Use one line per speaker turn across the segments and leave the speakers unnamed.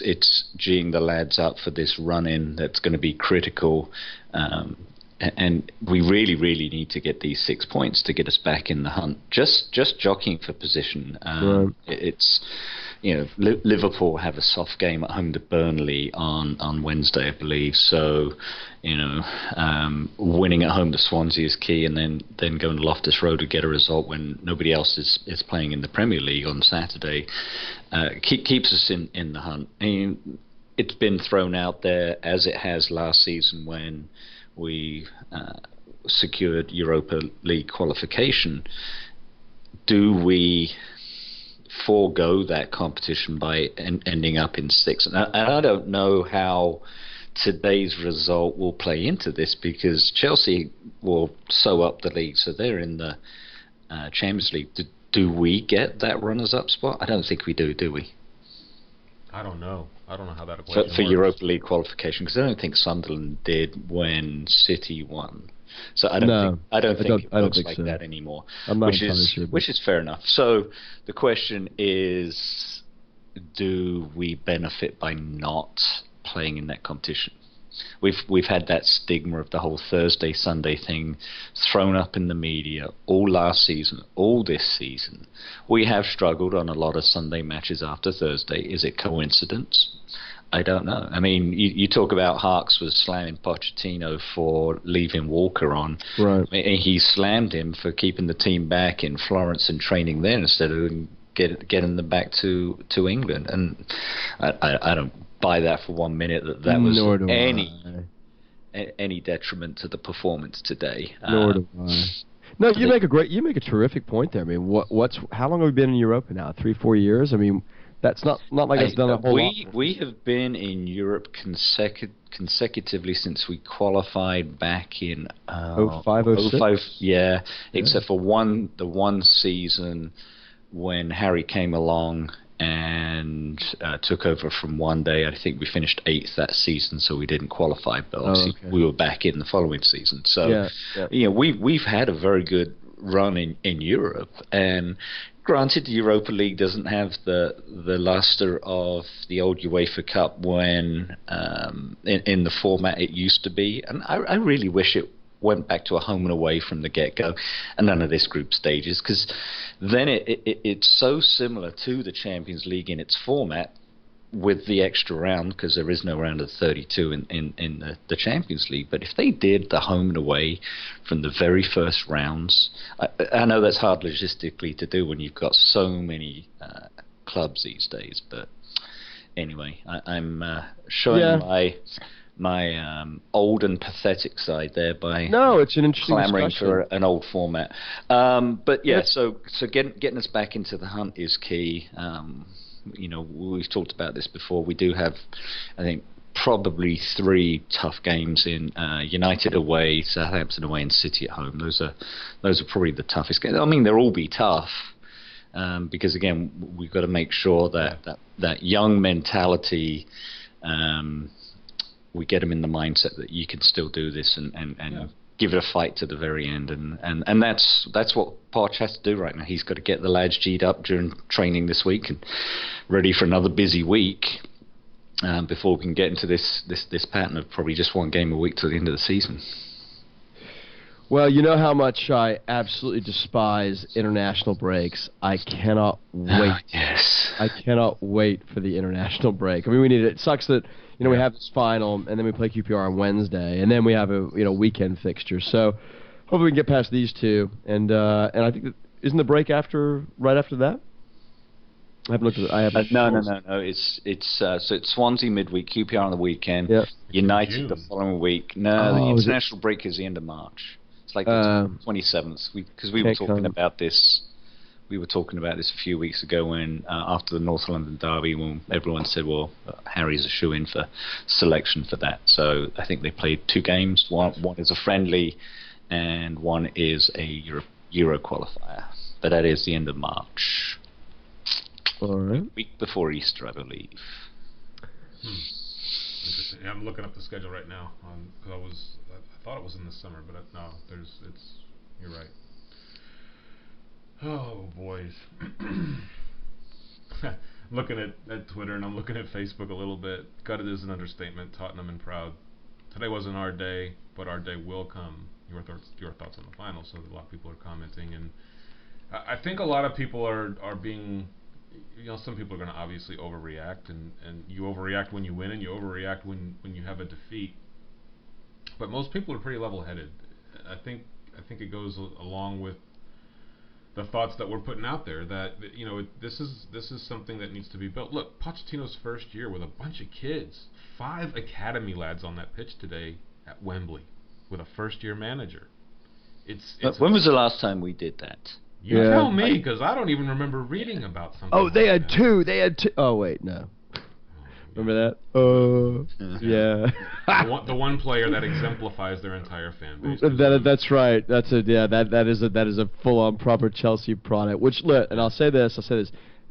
it's geeing the lads up for this run-in that's going to be critical. And we really, really need to get these 6 points to get us back in the hunt. Just jockeying for position. It's, Liverpool have a soft game at home to Burnley on Wednesday, I believe. So, winning at home to Swansea is key, and then going to Loftus Road to get a result when nobody else is playing in the Premier League on Saturday keeps us in the hunt. I mean, it's been thrown out there as it has last season when we secured Europa League qualification. Do we forego that competition by ending up in sixth? And I don't know how today's result will play into this, because Chelsea will sew up the league, so they're in the Champions League. Do we get that runners-up spot? I don't think we do we?
I don't know how that equation works.
For Europa League qualification, because I don't think Sunderland did when City won. So I don't think it looks like that anymore, which is fair enough. So the question is, do we benefit by not playing in that competition? We've had that stigma of the whole Thursday Sunday thing thrown up in the media all last season, all this season. We have struggled on a lot of Sunday matches after Thursday. Is it coincidence? I don't know. I mean, you talk about Harks was slamming Pochettino for leaving Walker on.
Right.
He slammed him for keeping the team back in Florence and training there instead of getting them back to England. And I don't buy that for 1 minute that was any detriment to the performance today.
Nor do I. No, you make a terrific point there. I mean, how long have we been in Europa now? 3-4 years? I mean, that's not like it's done a whole lot.
We have been in Europe consecutively since we qualified back in
05, 06?
Yeah, except for the one season when Harry came along and took over from one day. I think we finished 8th that season, so we didn't qualify, but obviously we were back in the following season. So we've had a very good run in Europe, and granted, the Europa League doesn't have the luster of the old UEFA Cup when in the format it used to be, and I really wish it went back to a home and away from the get-go and none of this group stages, because then it's so similar to the Champions League in its format with the extra round, because there is no round of 32 in the Champions League. But if they did the home and away from the very first rounds, I know that's hard logistically to do when you've got so many clubs these days, but anyway, I'm showing my old and pathetic side there by
it's an interesting
clamoring
discussion
for an old format. But so getting us back into the hunt is key. We've talked about this before. We do have, I think, probably 3 tough games in United away, Southampton away, and City at home. Those are probably the toughest games. I mean, they'll all be tough because again, we've got to make sure that young mentality. We get them in the mindset that you can still do this and give it a fight to the very end, and that's what Poch has to do right now. He's got to get the lads G'd up during training this week and ready for another busy week before we can get into this pattern of probably just 1 game a week till the end of the season.
Well, you know how much I absolutely despise international breaks. I cannot wait.
Yes.
I cannot wait for the international break. I mean, we need it. It sucks that we have this final, and then we play QPR on Wednesday, and then we have a weekend fixture. So hopefully we can get past these 2. And I think isn't the break right after that? I haven't looked at it.
No. It's Swansea midweek, QPR on the weekend, United the following week. No, the international break is the end of March. It's like the 27th, because we were talking about this. We were talking about this a few weeks ago when, after the North London derby, when everyone said, well, Harry's a shoo-in for selection for that. So I think they played 2 games. One is a friendly and one is a Euro qualifier. But that is the end of March.
All right.
Week before Easter, I believe.
Interesting. Yeah, I'm looking up the schedule right now. Because I thought it was in the summer, but no, you're right. Oh, boys. looking at Twitter and I'm looking at Facebook a little bit. Gutted is an understatement. Tottenham and proud. Today wasn't our day, but our day will come. Your thoughts on the final. So a lot of people are commenting, and I think a lot of people are being, some people are going to obviously overreact, and you overreact when you win, and you overreact when you have a defeat. But most people are pretty level-headed. I think it goes along with the thoughts that we're putting out there that this is something that needs to be built. Look, Pochettino's first year with a bunch of kids, 5 academy lads on that pitch today at Wembley with a first-year manager.
When was the last time we did that?
You tell me, because I don't even remember reading about something.
Oh, they had two. Oh, wait, no. Remember that? Yeah.
the one player that exemplifies their entire fan base.
That's right. That is a full-on proper Chelsea product. Which, look, and I'll say this.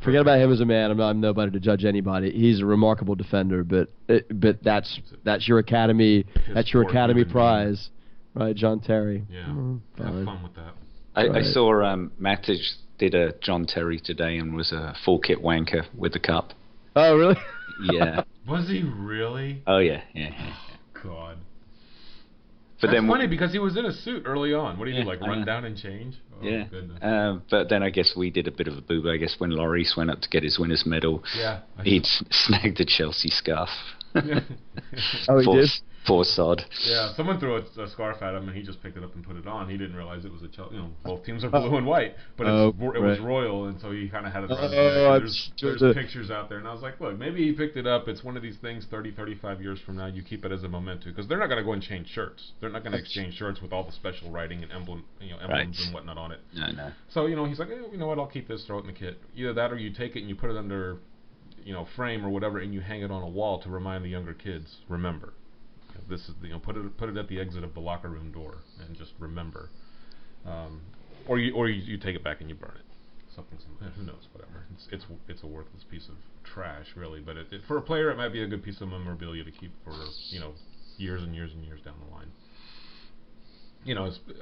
Forget about him as a man. I'm nobody to judge anybody. He's a remarkable defender, but that's your academy. That's your academy prize, right, John Terry?
Yeah. Have fun with that.
I saw Matic did a John Terry today and was a full kit wanker with the cup.
Oh, really?
Yeah.
Was he really?
Oh, yeah.
God.
But
That's funny because he was in a suit early on. What do you do, run down and change? Oh,
yeah.
Goodness.
But then I guess we did a bit of a boo-boo. I guess when Lloris went up to get his winner's medal, he'd snagged the Chelsea scarf.
Oh, he did?
Poor sod.
Yeah, someone threw a scarf at him and he just picked it up and put it on. He didn't realize it was a Chelsea. Both teams are blue and white, but it was royal, and so he kind of had it around his neck. There's pictures out there, and I was like, look, maybe he picked it up. It's one of these things 30, 35 years from now, you keep it as a memento, because they're not going to go and change shirts. They're not going to exchange shirts with all the special writing and emblems and whatnot on it.
No.
So, he's like, you know what, I'll keep this, throw it in the kit. Either that or you take it and you put it under, frame or whatever, and you hang it on a wall to remind the younger kids, remember. This is put it at the exit of the locker room door and just remember, or you take it back and you burn it. Something who knows, whatever. It's a worthless piece of trash, really. But for a player, it might be a good piece of memorabilia to keep for years and years and years down the line.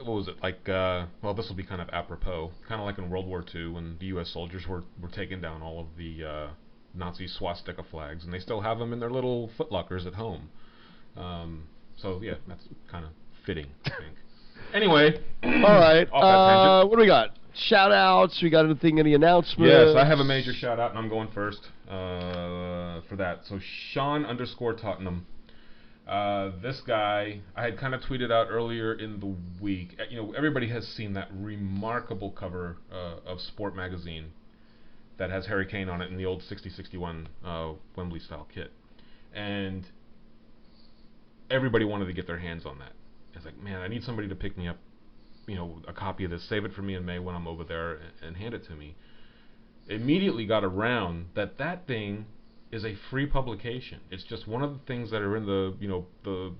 What was it like? Well, this will be kind of apropos, kind of like in World War II when the U.S. soldiers were taking down all of the Nazi swastika flags, and they still have them in their little footlockers at home. So yeah, that's kind of fitting, I think. Anyway,
all right. What do we got? Shout outs. We got any announcements?
Yes, I have a major shout out, and I'm going first for that. So Sean_Tottenham. This guy, I had kind of tweeted out earlier in the week. Everybody has seen that remarkable cover of Sport magazine that has Harry Kane on it in the old 60-61 Wembley style kit, and everybody wanted to get their hands on that. It's like, man, I need somebody to pick me up, a copy of this, save it for me in May when I'm over there, and hand it to me. Immediately got around that thing is a free publication. It's just one of the things that are in the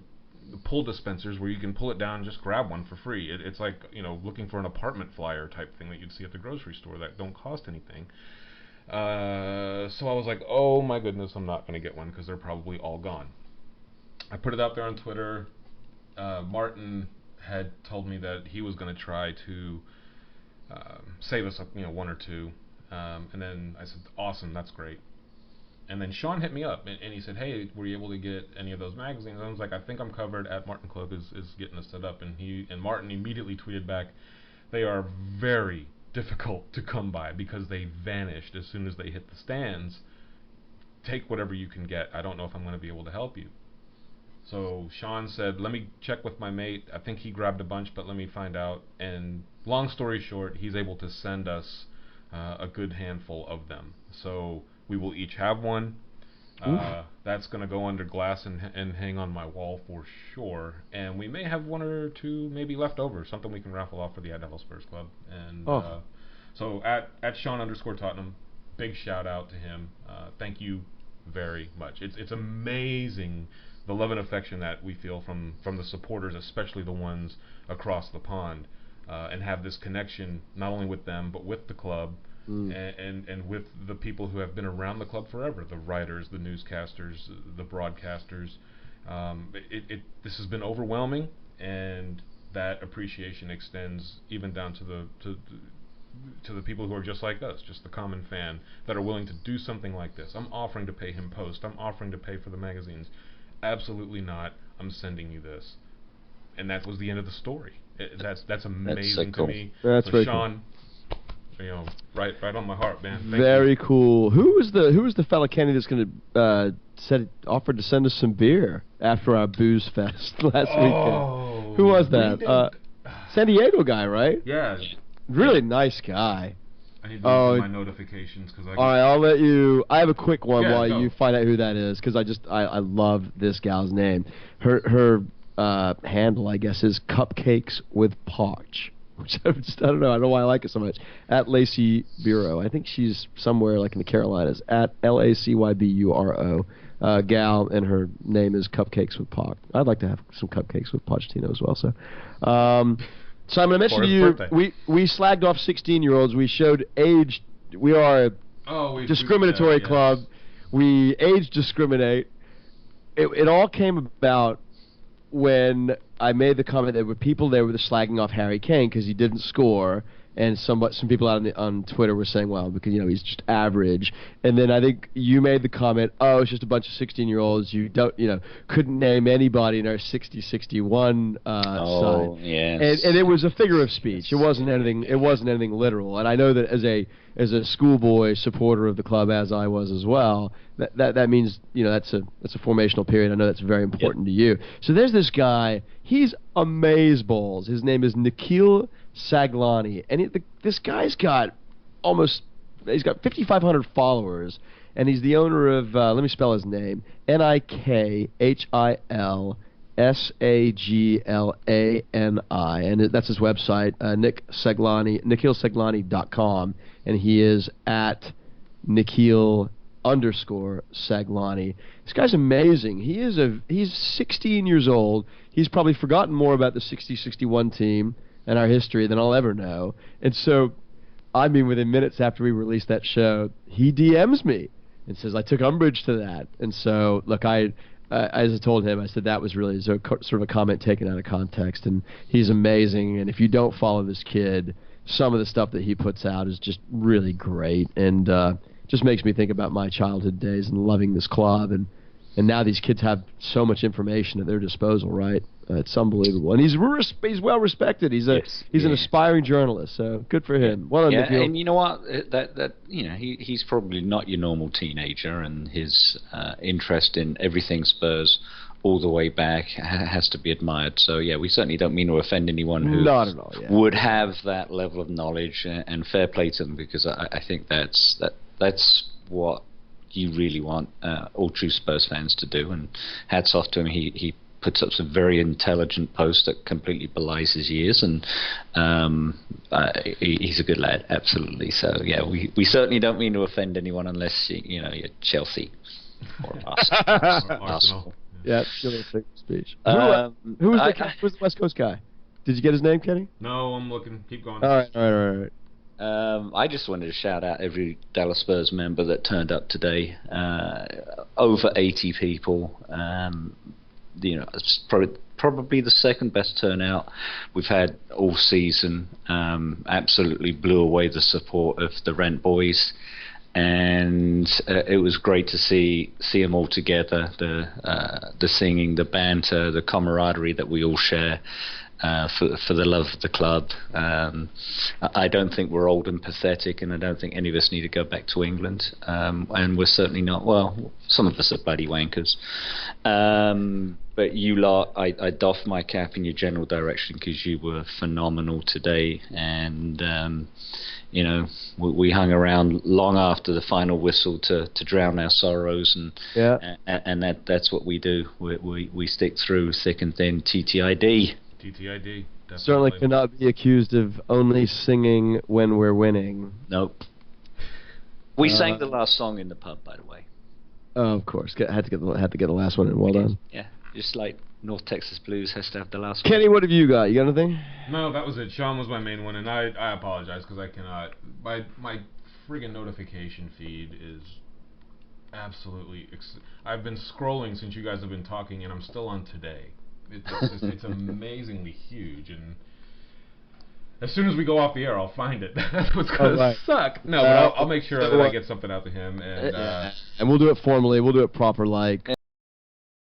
pull dispensers where you can pull it down and just grab one for free. It's like, looking for an apartment flyer type thing that you'd see at the grocery store that don't cost anything. So I was like, oh my goodness, I'm not going to get one because they're probably all gone. I put it out there on Twitter. Martin had told me that he was going to try to save us, one or two. And then I said, awesome, that's great. And then Sean hit me up, and he said, hey, were you able to get any of those magazines? And I was like, I think I'm covered. At Martin Cloak is getting us set up. And Martin immediately tweeted back, they are very difficult to come by because they vanished as soon as they hit the stands. Take whatever you can get. I don't know if I'm going to be able to help you. So Sean said, let me check with my mate. I think he grabbed a bunch, but let me find out. And long story short, he's able to send us a good handful of them. So we will each have one. That's going to go under glass and hang on my wall for sure. And we may have one or two maybe left over, something we can raffle off for the Adel Spurs Club. And so at Sean_Tottenham, big shout out to him. Thank you very much. It's amazing the love and affection that we feel from the supporters, especially the ones across the pond, and have this connection not only with them but with the club. And with the people who have been around the club forever, the writers, the newscasters, the broadcasters. This has been overwhelming, and that appreciation extends even down to to the people who are just like us, just the common fan, that are willing to do something like this. I'm offering to pay him post. I'm offering to pay for the magazines. Absolutely not. I'm sending you this. And that was the end of the story. That's amazing to me.
That's very
Sean, cool. Right on my heart, man. Thank
very
you.
cool. Who was the fellow Kenny that's going to offered to send us some beer after our booze fest last weekend? Who was that? San Diego guy, right?
Yeah.
Really nice guy.
I need to look at my notifications because
all right, I'll let you. I have a quick one while
go.
you find out who that is because I love this gal's name. Her handle, I guess, is Cupcakes with Poch, which I don't know. I don't know why I like it so much. At Lacey Bureau, I think she's somewhere like in the Carolinas. At LACYBURO, gal, and her name is Cupcakes with Poch. I'd like to have some cupcakes with Pochettino as well. So, so I'm going to mention to you, we slagged off 16-year-olds. We showed age. We are a discriminatory club. We age discriminate. It all came about when I made the comment that there were people there were slagging off Harry Kane because he didn't score, and some people out on Twitter were saying, well, because he's just average. And then I think you made the comment, oh, it's just a bunch of 16-year-olds. You couldn't name anybody in our 60-61 side.
Yes.
And it was a figure of speech. It wasn't anything literal. And I know that as a schoolboy supporter of the club, as I was as well, that means that's a formational period. I know that's very important to you. So there's this guy. He's amazeballs. His name is Nikhil Saglani, and this guy's got he's got 5,500 followers, and he's the owner of let me spell his name, Nikhilsaglani, and that's his website, nikhilsaglani.com, and he is at Nikhil_Saglani. This guy's amazing. He's 16 years old. He's probably forgotten more about the 60-61 team and our history than I'll ever know. And so, within minutes after we released that show, he DMs me and says, I took umbrage to that. And so, look, as I told him, I said that was really sort of a comment taken out of context. And he's amazing. And if you don't follow this kid, some of the stuff that he puts out is just really great. And just makes me think about my childhood days and loving this club. And now these kids have so much information at their disposal, right? It's unbelievable, and he's well respected. He's an aspiring journalist, so good for him. Well done, Nikhil.
And you know what? He's probably not your normal teenager, and his interest in everything Spurs all the way back has to be admired. So yeah, we certainly don't mean to offend anyone who
not at all,
would have that level of knowledge, and fair play to them, because I think that's what you really want all true Spurs fans to do, and hats off to him. He puts up some very intelligent posts that completely belies his years, and he's a good lad, absolutely. So yeah, we certainly don't mean to offend anyone unless you're Chelsea or Arsenal.
Yeah, give it a speech. Who was the West Coast guy? Did you get his name, Kenny?
No, I'm looking. Keep going.
All right.
I just wanted to shout out every Dallas Spurs member that turned up today. Over 80 people. It's probably the second best turnout we've had all season. Absolutely blew away the support of the Rent Boys, and it was great to see them all together. The singing, the banter, the camaraderie that we all share. For the love of the club. I don't think we're old and pathetic, and I don't think any of us need to go back to England. And we're certainly not, well, some of us are bloody wankers. But you lot, I doff my cap in your general direction because you were phenomenal today. And, we hung around long after the final whistle to drown our sorrows. And that's what we do. We stick through thick and thin. TTID.
TTID. Definitely.
Certainly cannot be accused of only singing when we're winning.
Nope. We sang the last song in the pub, by the way.
Oh, of course. Had to get the last one in. Well done.
Yeah, just like North Texas Blues has to have the last
Kenny,
one.
what have you got? You got anything?
No, that was it. Sean was my main one, and I apologize because I cannot. My friggin' notification feed is absolutely. I've been scrolling since you guys have been talking, and I'm still on today. It's amazingly huge, and As soon as we go off the air, I'll find it. That's what's going to suck. No, but I'll make sure that I get something out to him. And
we'll do it formally. We'll do it proper like.